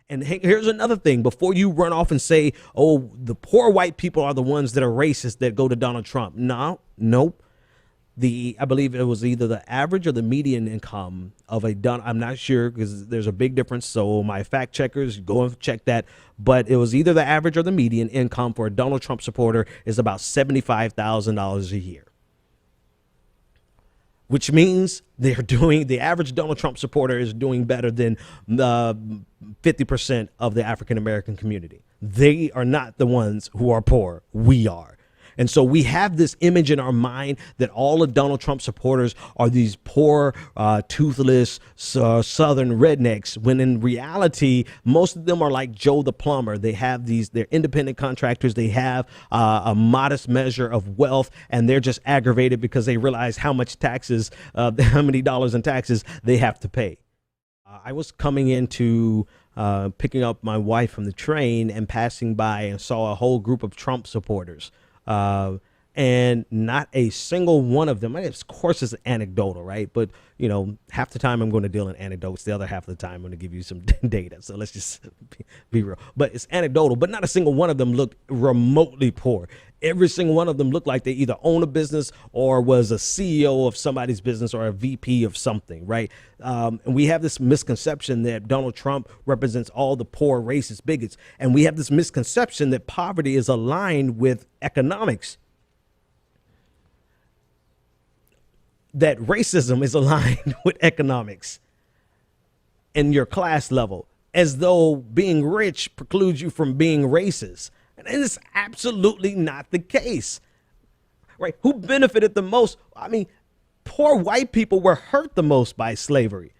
And here's another thing. Before you run off and say, oh, the poor white people are the ones that are racist that go to Donald Trump. No, nope. I believe it was either the average or the median income of I'm not sure because there's a big difference. So my fact checkers, go and check that. But it was either the average or the median income for a Donald Trump supporter is about $75,000 a year. Which means the average Donald Trump supporter is doing better than the 50% of the African-American community. They are not the ones who are poor. We are. And so we have this image in our mind that all of Donald Trump supporters are these poor, toothless, Southern rednecks, when in reality, most of them are like Joe the plumber. They're independent contractors. They have a modest measure of wealth, and they're just aggravated because they realize how much taxes, how many dollars in taxes they have to pay. I was coming into picking up my wife from the train and passing by and saw a whole group of Trump supporters. And not a single one of them, of course it's anecdotal, right? But, half the time I'm going to deal in anecdotes. The other half of the time I'm going to give you some data. So let's just be real. But it's anecdotal, but not a single one of them looked remotely poor. Every single one of them looked like they either own a business or was a CEO of somebody's business or a VP of something, right? And we have this misconception that Donald Trump represents all the poor, racist bigots. And we have this misconception that poverty is aligned with economics, that racism is aligned with economics and your class level, as though being rich precludes you from being racist. And it's absolutely not the case, right? Who benefited the most? I mean, poor white people were hurt the most by slavery.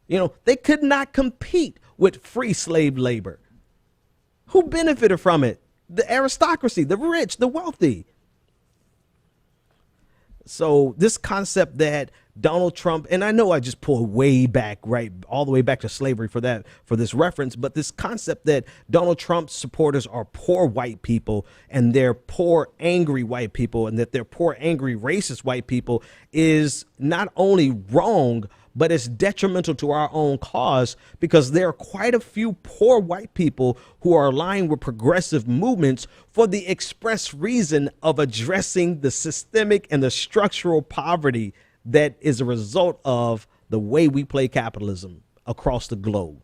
They could not compete with free slave labor. Who benefited from it? The aristocracy, the rich, the wealthy. So this concept that Donald Trump, and I know I just pulled way back, right, all the way back to slavery for this reference, but this concept that Donald Trump's supporters are poor white people and they're poor, angry white people, and that they're poor, angry, racist white people is not only wrong, but it's detrimental to our own cause, because there are quite a few poor white people who are aligned with progressive movements for the express reason of addressing the systemic and the structural poverty that is a result of the way we play capitalism across the globe.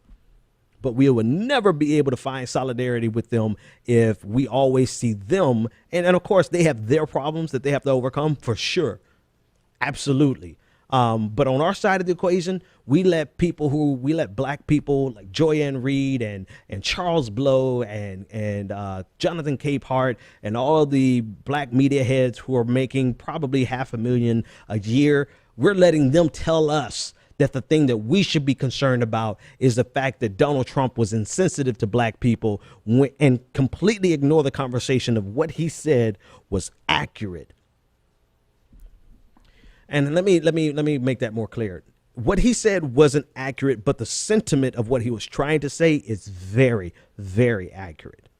But we would never be able to find solidarity with them if we always see them. And of course, they have their problems that they have to overcome, for sure. Absolutely. But on our side of the equation, we let black people like Joyanne Reed and Charles Blow and Jonathan Capehart and all the black media heads who are making probably $500,000 a year. We're letting them tell us that the thing that we should be concerned about is the fact that Donald Trump was insensitive to black people and completely ignore the conversation of what he said was accurate. And let me make that more clear. What he said wasn't accurate, but the sentiment of what he was trying to say is very, very accurate.